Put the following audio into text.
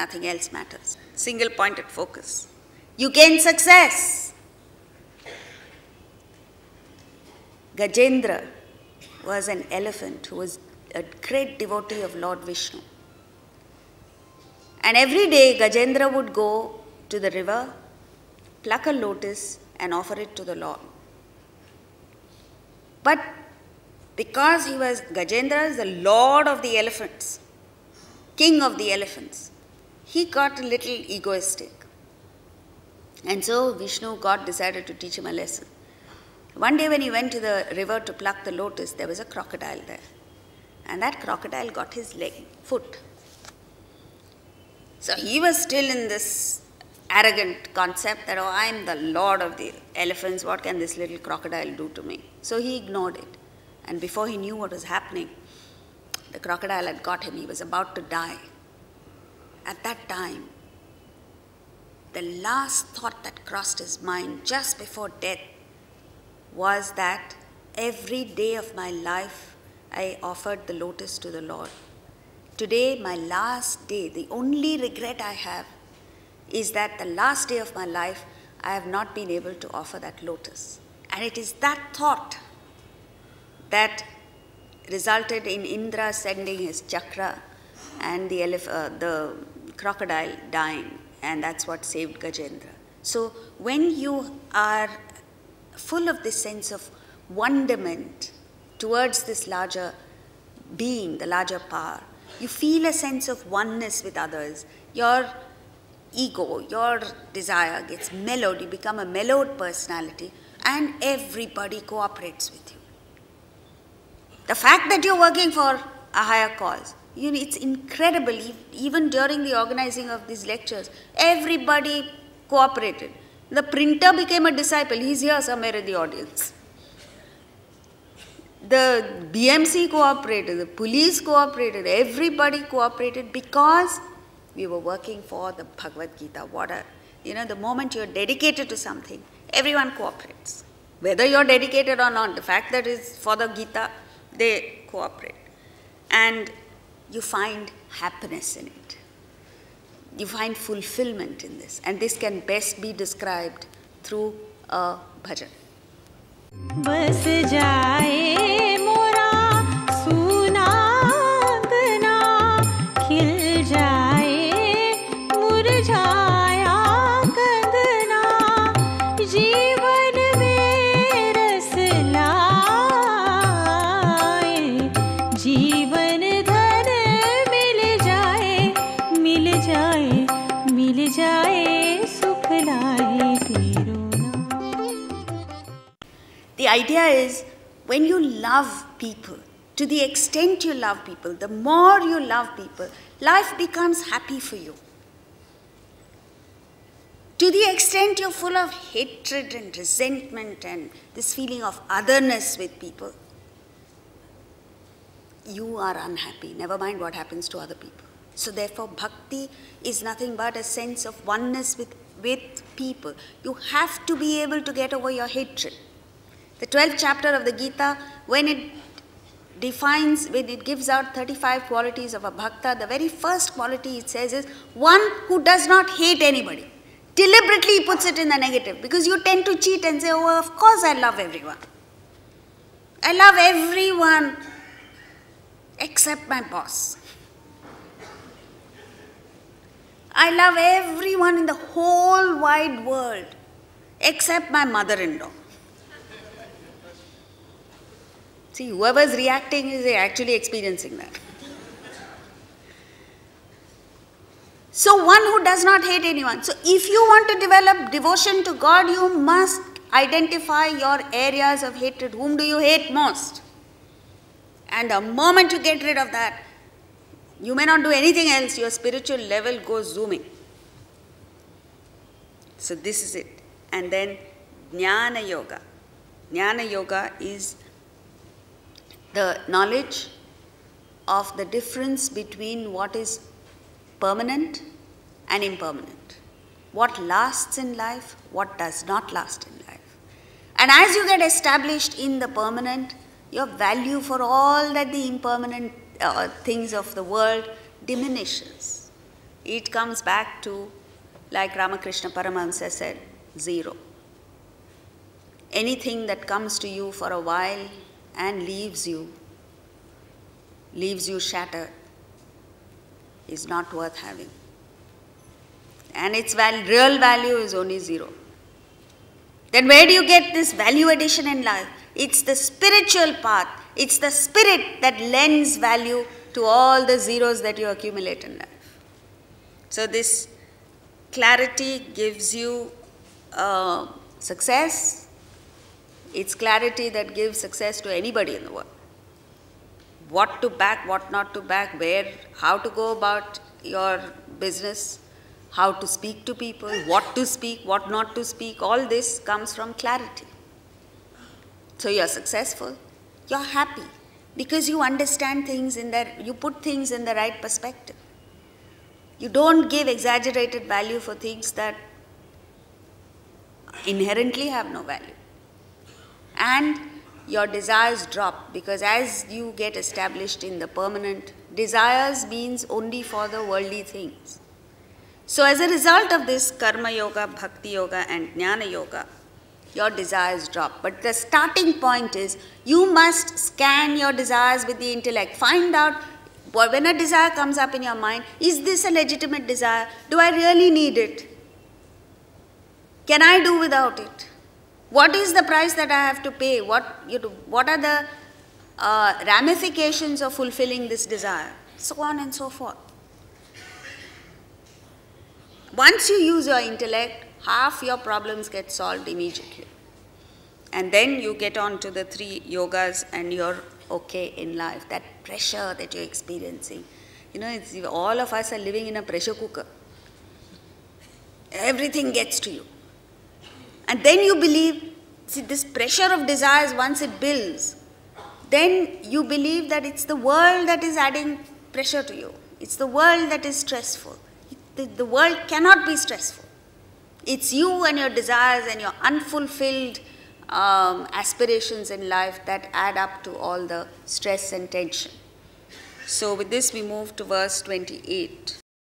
nothing else matters. Single-pointed focus. You gain success. Gajendra was an elephant who was a great devotee of Lord Vishnu. And every day Gajendra would go to the river, pluck a lotus and offer it to the Lord. But because Gajendra is the lord of the elephants, king of the elephants, he got a little egoistic. And so Vishnu God decided to teach him a lesson. One day when he went to the river to pluck the lotus, there was a crocodile there. And that crocodile got his foot. So he was still in this arrogant concept that, oh, I am the lord of the elephants, what can this little crocodile do to me? So he ignored it. And before he knew what was happening, the crocodile had got him. He was about to die. At that time, the last thought that crossed his mind just before death was that every day of my life I offered the lotus to the Lord. Today, my last day, the only regret I have is that the last day of my life I have not been able to offer that lotus. And it is that thought that resulted in Indra sending his chakra and the crocodile dying, and that's what saved Gajendra. So when you are full of this sense of wonderment towards this larger being, the larger power, you feel a sense of oneness with others. Your ego, your desire gets mellowed, you become a mellowed personality, and everybody cooperates with you. The fact that you're working for a higher cause, it's incredible. Even during the organizing of these lectures, everybody cooperated. The printer became a disciple. He's here somewhere in the audience. The BMC cooperated, the police cooperated, everybody cooperated because we were working for the Bhagavad Gita. The moment you're dedicated to something, everyone cooperates. Whether you're dedicated or not, the fact that it's for the Gita, they cooperate. And you find happiness in it. You find fulfillment in this. And this can best be described through a bhajan. बस जाए मोरा सुना अंगना खिल जाए मुरझाया कंगना जीवन में रस लाए जीवन धन मिल जाए मिल जाए मिल जाए सुख लाए तेरो The idea is, when you love people, to the extent you love people, the more you love people, life becomes happy for you. To the extent you're full of hatred and resentment and this feeling of otherness with people, you are unhappy, never mind what happens to other people. So therefore, bhakti is nothing but a sense of oneness with people. You have to be able to get over your hatred. The 12th chapter of the Gita, when it gives out 35 qualities of a bhakta, the very first quality it says is one who does not hate anybody. Deliberately he puts it in the negative because you tend to cheat and say, oh, of course I love everyone. I love everyone except my boss. I love everyone in the whole wide world except my mother-in-law. See, whoever's reacting is actually experiencing that. So one who does not hate anyone. So if you want to develop devotion to God, you must identify your areas of hatred. Whom do you hate most? And the moment you get rid of that, you may not do anything else, your spiritual level goes zooming. So this is it. And then Jnana Yoga. Jnana Yoga is the knowledge of the difference between what is permanent and impermanent. What lasts in life, what does not last in life. And as you get established in the permanent, your value for all that the impermanent things of the world diminishes. it comes back to, like Ramakrishna Paramahamsa said, zero. Anything that comes to you for a while and leaves you shattered, is not worth having. And its real value is only zero. Then where do you get this value addition in life? It's the spiritual path. It's the spirit that lends value to all the zeros that you accumulate in life. So this clarity gives you success. It's clarity that gives success to anybody in the world. What to back, what not to back, where, how to go about your business, how to speak to people, what to speak, what not to speak, all this comes from clarity. So you're successful, you're happy, because you understand things you put things in the right perspective. You don't give exaggerated value for things that inherently have no value. And your desires drop, because as you get established in the permanent, desires means only for the worldly things. So as a result of this karma yoga, bhakti yoga and jnana yoga, your desires drop. But the starting point is, you must scan your desires with the intellect. Find out, when a desire comes up in your mind, is this a legitimate desire? Do I really need it? Can I do without it? What is the price that I have to pay? What are the ramifications of fulfilling this desire? So on and so forth. Once you use your intellect, half your problems get solved immediately. And then you get on to the 3 yogas and you're okay in life. That pressure that you're experiencing. All of us are living in a pressure cooker. Everything gets to you. And then you believe, this pressure of desires, once it builds, then you believe that it's the world that is adding pressure to you. It's the world that is stressful. The world cannot be stressful. It's you and your desires and your unfulfilled aspirations in life that add up to all the stress and tension. So with this we move to verse 28.